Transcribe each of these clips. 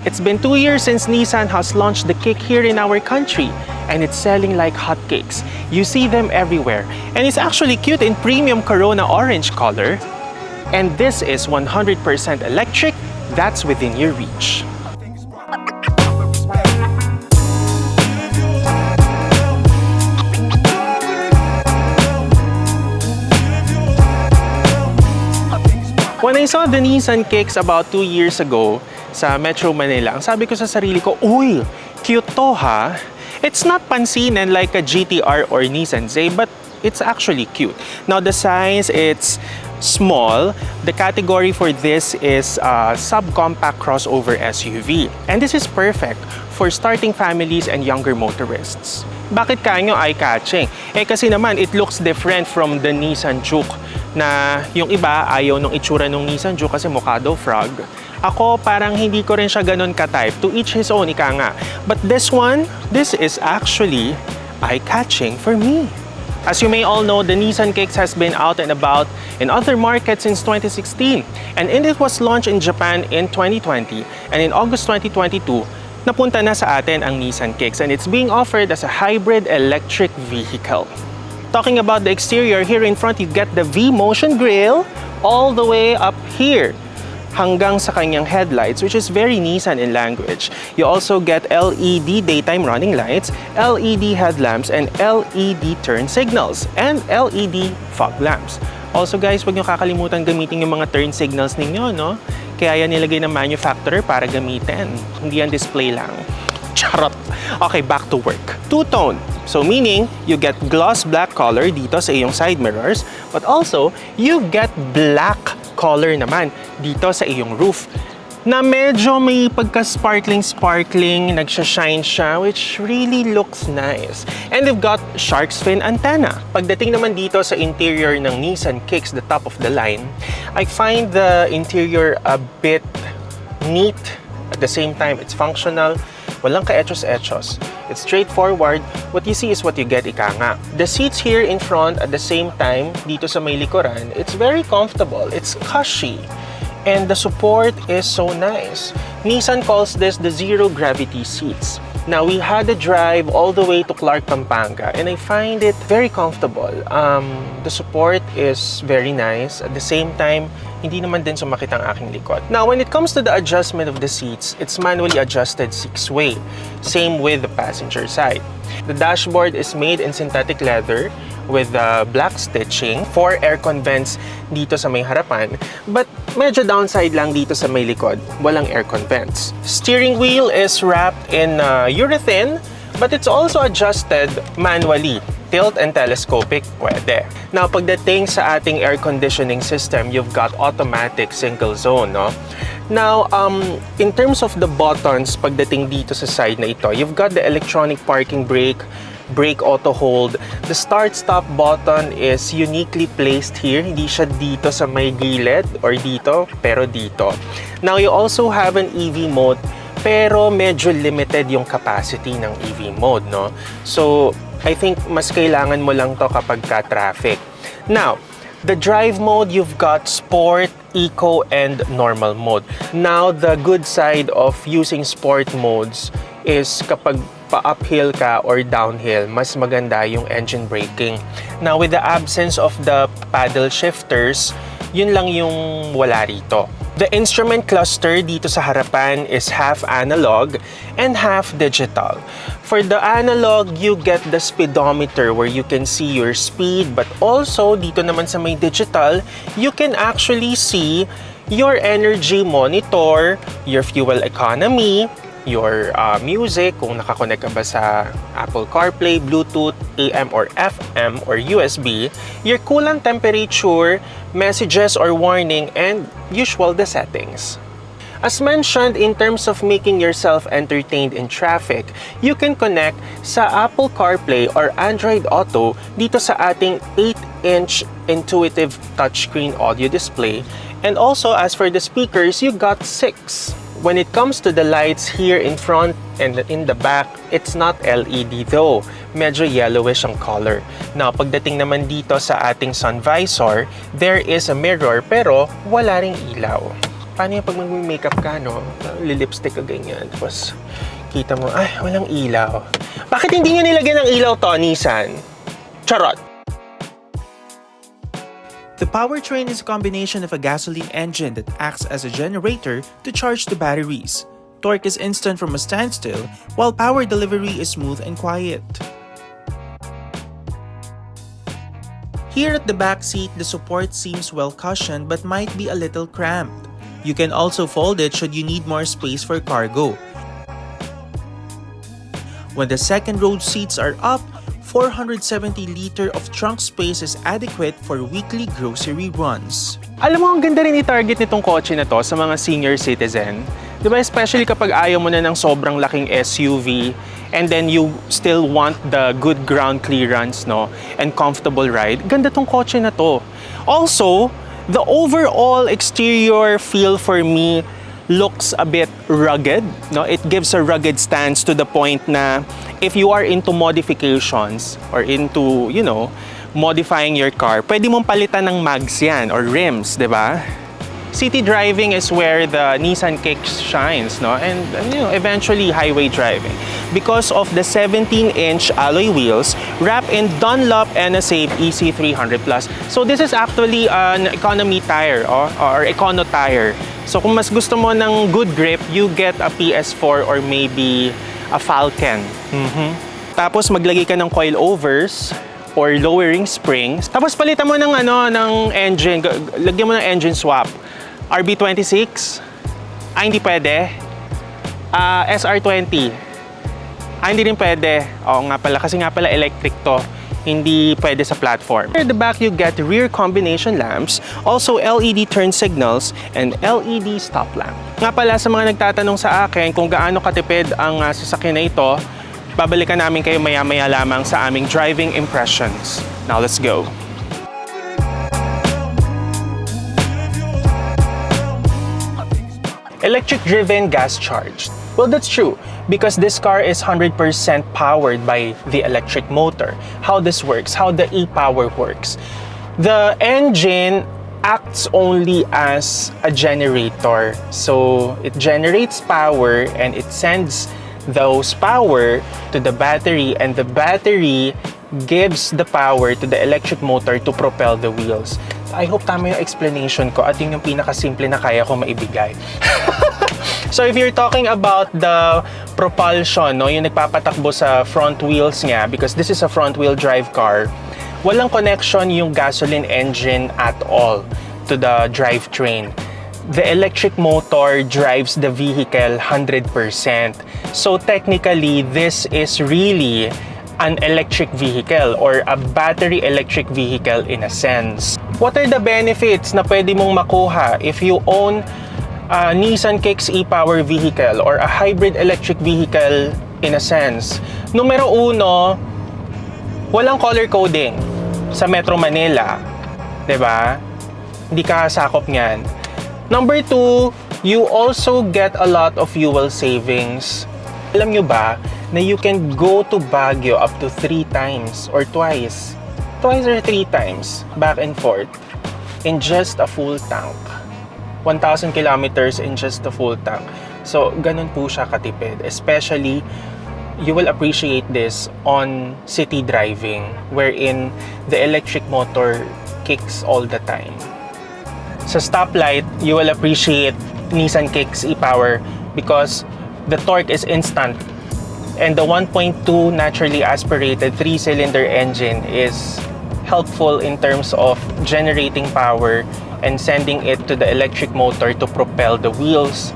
It's been 2 years since Nissan has launched the Kick here in our country, and it's selling like hotcakes. You see them everywhere, and it's actually cute in premium Corona orange color. And this is 100% electric, that's within your reach. When I saw the Nissan Kicks about 2 years ago sa Metro Manila, ang sabi ko sa sarili ko, uy, cute to ha. It's not pansinin like a GTR or Nissan Z, but it's actually cute. Now the size, it's small. The category for this is subcompact crossover SUV. And this is perfect for starting families and younger motorists. Bakit kanyo eye-catching? Kasi naman, it looks different from the Nissan Juke na yung iba ayaw nung itsura ng Nissan Juke kasi mukha daw frog. Ako parang hindi ko rin siya ganun ka-type. To each his own, ika nga. But this one, this is actually eye-catching for me. As you may all know, the Nissan Kicks has been out and about in other markets since 2016. And it was launched in Japan in 2020. And in August 2022, napunta na sa atin ang Nissan Kicks. And it's being offered as a hybrid electric vehicle. Talking about the exterior, here in front you get the V-Motion grille all the way up here hanggang sa kanyang headlights, which is very Nissan in language. You also get LED daytime running lights, LED headlamps, and LED turn signals, and LED fog lamps. Also guys, huwag niyo kakalimutan gamitin yung mga turn signals ninyo, no? Kaya yan nilagay ng manufacturer para gamitin. Hindi yan display lang. Charot! Okay, back to work. Two-tone. So meaning, you get gloss black color dito sa iyong side mirrors, but also, you get black color naman dito sa iyong roof na medyo may pagka-sparkling, nagsha-shine siya, which really looks nice. And they've got shark's fin antenna. Pagdating naman dito sa interior ng Nissan Kicks, the top of the line, I find the interior a bit neat. At the same time, it's functional. Walang ka-etchos-etchos. It's straightforward. What you see is what you get, ika nga. The seats here in front at the same time, dito sa may likuran, it's very comfortable. It's cushy. And the support is so nice. Nissan calls this the zero-gravity seats. Now, we had a drive all the way to Clark, Pampanga, and I find it very comfortable. The support is very nice. At the same time, hindi naman din sumakit ang aking likod. Now, when it comes to the adjustment of the seats, it's manually adjusted 6-way. Same with the passenger side. The dashboard is made in synthetic leather with black stitching, 4 aircon vents dito sa may harapan, but medyo downside lang dito sa may likod, walang aircon vents. Steering wheel is wrapped in urethane, but it's also adjusted manually. Tilt and telescopic, pwede. Now, pagdating sa ating air conditioning system, you've got automatic single zone, no? Now, in terms of the buttons, pagdating dito sa side na ito, you've got the electronic parking brake, brake auto hold. The start-stop button is uniquely placed here. Hindi siya dito sa may gilid or dito, pero dito. Now, you also have an EV mode, pero medyo limited yung capacity ng EV mode, no? So, I think mas kailangan mo lang to kapag ka-traffic. Now, the drive mode, you've got sport, eco, and normal mode. Now, the good side of using sport modes is kapag pa-uphill ka or downhill, mas maganda yung engine braking. Now, with the absence of the paddle shifters, yun lang yung wala rito. The instrument cluster dito sa harapan is half analog and half digital. For the analog, you get the speedometer where you can see your speed, but also dito naman sa may digital, you can actually see your energy monitor, your fuel economy, your music, kung nakakonect ka ba sa Apple CarPlay, Bluetooth, AM or FM or USB, your coolant temperature, messages or warning, and usual the settings. As mentioned, in terms of making yourself entertained in traffic, you can connect sa Apple CarPlay or Android Auto dito sa ating 8-inch intuitive touchscreen audio display. And also, as for the speakers, you got 6. When it comes to the lights here in front and in the back, it's not LED though. Medyo yellowish ang color. Now, pagdating naman dito sa ating sun visor, there is a mirror pero wala ring ilaw. paano yung pag mag-makeup ka, no? Lilipstick ka ganyan. Tapos, kita mo, ay, walang ilaw. Bakit hindi nyo nilagyan ng ilaw to, Nissan? Charot! The powertrain is a combination of a gasoline engine that acts as a generator to charge the batteries. Torque is instant from a standstill, while power delivery is smooth and quiet. Here at the back seat, the support seems well cushioned but might be a little cramped. You can also fold it should you need more space for cargo. When the second row seats are up, 470 liter of trunk space is adequate for weekly grocery runs. Alam mo, ang ganda rin i-target nitong kotse na to sa mga senior citizen. Diba? Especially kapag ayaw mo na ng sobrang laking SUV and then you still want the good ground clearance, no? And comfortable ride. Ganda tong kotse na to. Also, the overall exterior feel for me looks a bit rugged, no? It gives a rugged stance to the point na if you are into modifications or into, you know, modifying your car, pwede mong palitan ng mags yan or rims, di ba? City driving is where the Nissan Kicks shines, no? And you know, eventually highway driving. Because of the 17-inch alloy wheels wrapped in Dunlop NSAVE EC300 Plus. So this is actually an economy tire or econo tire. So kung mas gusto mo ng good grip, you get a PS4 or maybe a Falcon. Tapos maglagay ka ng coilovers or lowering springs. Tapos palitan mo ng ng engine, lagyan mo ng engine swap. RB26? Hindi pwede. SR20? Hindi rin pwede. Oo nga pala, kasi nga pala electric to. Hindi pwede sa platform. At the back, you get rear combination lamps, also LED turn signals, and LED stop lamp. Nga pala, sa mga nagtatanong sa akin kung gaano katipid ang sasakyan na ito, babalikan namin kayo maya-maya lamang sa aming driving impressions. Now, let's go. Electric-driven, gas-charged. Well, that's true because this car is 100% powered by the electric motor. How this works, how the e-power works. The engine acts only as a generator. So it generates power and it sends those power to the battery, and the battery gives the power to the electric motor to propel the wheels. I hope tama yung explanation ko at yun yung pinakasimple na kaya ko maibigay. So if you're talking about the propulsion, no, yung nagpapatakbo sa front wheels niya, because this is a front wheel drive car, walang connection yung gasoline engine at all to the drivetrain. The electric motor drives the vehicle 100%. So technically, this is really an electric vehicle or a battery electric vehicle in a sense. What are the benefits na pwede mong makuha if you own a Nissan Kicks e-power vehicle or a hybrid electric vehicle in a sense? Numero uno, walang color coding sa Metro Manila. 'Di ba? Hindi ka sakop niyan. Number two, you also get a lot of fuel savings. Alam nyo ba na you can go to Baguio up to 3 times or twice or 3 times back and forth in just a full tank. 1,000 kilometers in just a full tank. So, ganun po siya katipid. Especially, you will appreciate this on city driving wherein the electric motor kicks all the time. Sa stoplight, you will appreciate Nissan Kicks e-power because the torque is instant. And the 1.2 naturally aspirated 3-cylinder engine is helpful in terms of generating power and sending it to the electric motor to propel the wheels.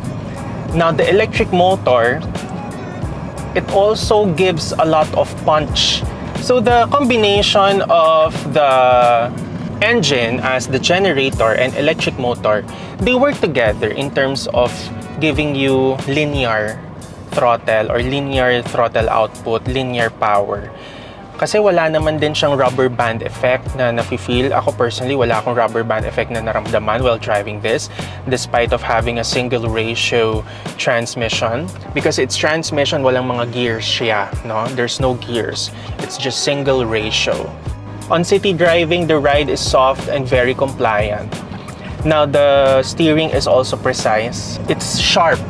Now, the electric motor, it also gives a lot of punch. So the combination of the engine as the generator and electric motor, they work together in terms of giving you linear throttle or linear throttle output, linear power. Kasi wala naman din siyang rubber band effect na nafe-feel. Ako personally, wala akong rubber band effect na naramdaman while driving this, despite of having a single ratio transmission. Because it's transmission, walang mga gears siya, no? There's no gears. It's just single ratio. On city driving, the ride is soft and very compliant. Now, the steering is also precise. It's sharp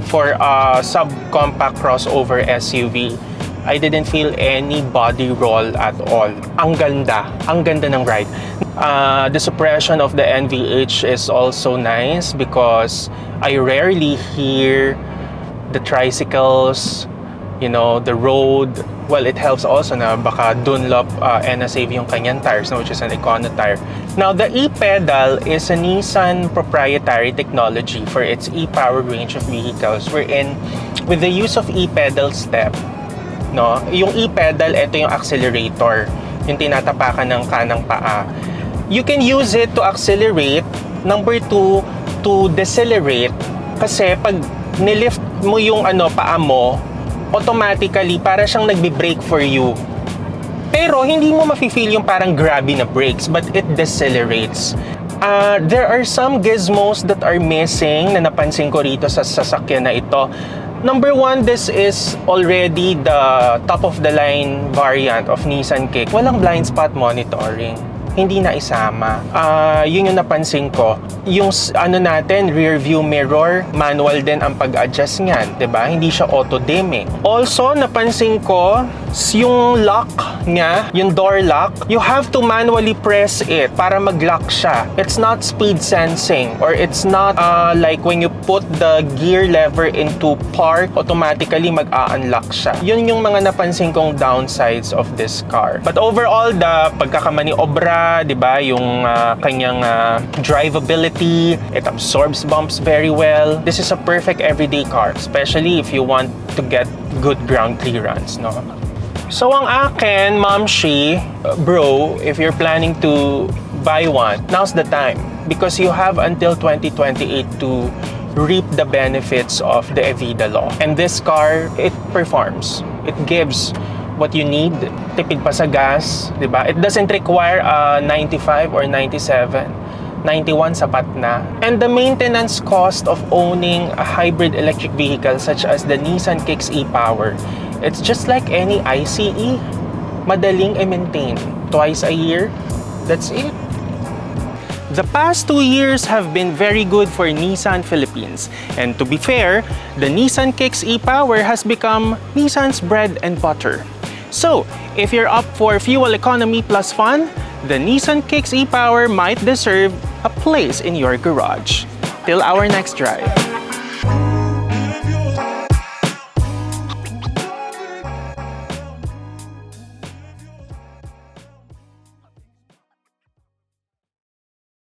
for a subcompact crossover SUV. I didn't feel any body roll at all. Ang ganda ng ride. The suppression of the NVH is also nice because I rarely hear the tricycles, you know, the road. Well, it helps also na baka Dunlop na-save yung kanyang tires, no, which is an Econo tire. Now, the e-pedal is a Nissan proprietary technology for its e-power range of vehicles, wherein with the use of e-pedal step, no, yung e-pedal, ito yung accelerator, yung tinatapakan ng kanang paa. You can use it to accelerate. Number 2, to decelerate. Kasi pag nilift mo yung paa mo, automatically para siyang nagbe-brake for you. Pero hindi mo mafe-feel yung parang grabby na brakes, but it decelerates. There are some gizmos that are missing na napansin ko rito sa sasakyan na ito. Number 1, this is already the top-of-the-line variant of Nissan Kicks. Walang blind spot monitoring. Hindi na isama. Yun yung napansin ko. Yung natin, rear view mirror, manual din ang pag-adjust niyan, 'di ba? Hindi siya auto-dimming. Also, napansin ko yung lock niya, yung door lock, you have to manually press it para mag-lock siya. It's not speed sensing, or it's not like when you put the gear lever into park, automatically mag-a-unlock siya. Yun yung mga napansin kong downsides of this car. But overall, the pagkakamaniobra, 'di ba, yung kanyang drivability, it absorbs bumps very well. This is a perfect everyday car, especially if you want to get good ground clearance, no? So ang akin, Mamshi, bro, if you're planning to buy one, now's the time, because you have until 2028 to reap the benefits of the Evida law. And this car, it performs. It gives what you need. Tipid pa sa gas, di ba? It doesn't require 95 or 97. 91 sapat na. And the maintenance cost of owning a hybrid electric vehicle such as the Nissan Kicks e-Power, it's just like any ICE. Madaling i-maintain. Twice a year, that's it. The past 2 years have been very good for Nissan Philippines. And to be fair, the Nissan Kicks e-Power has become Nissan's bread and butter. So, if you're up for fuel economy plus fun, the Nissan Kicks e-Power might deserve a place in your garage. Till our next drive.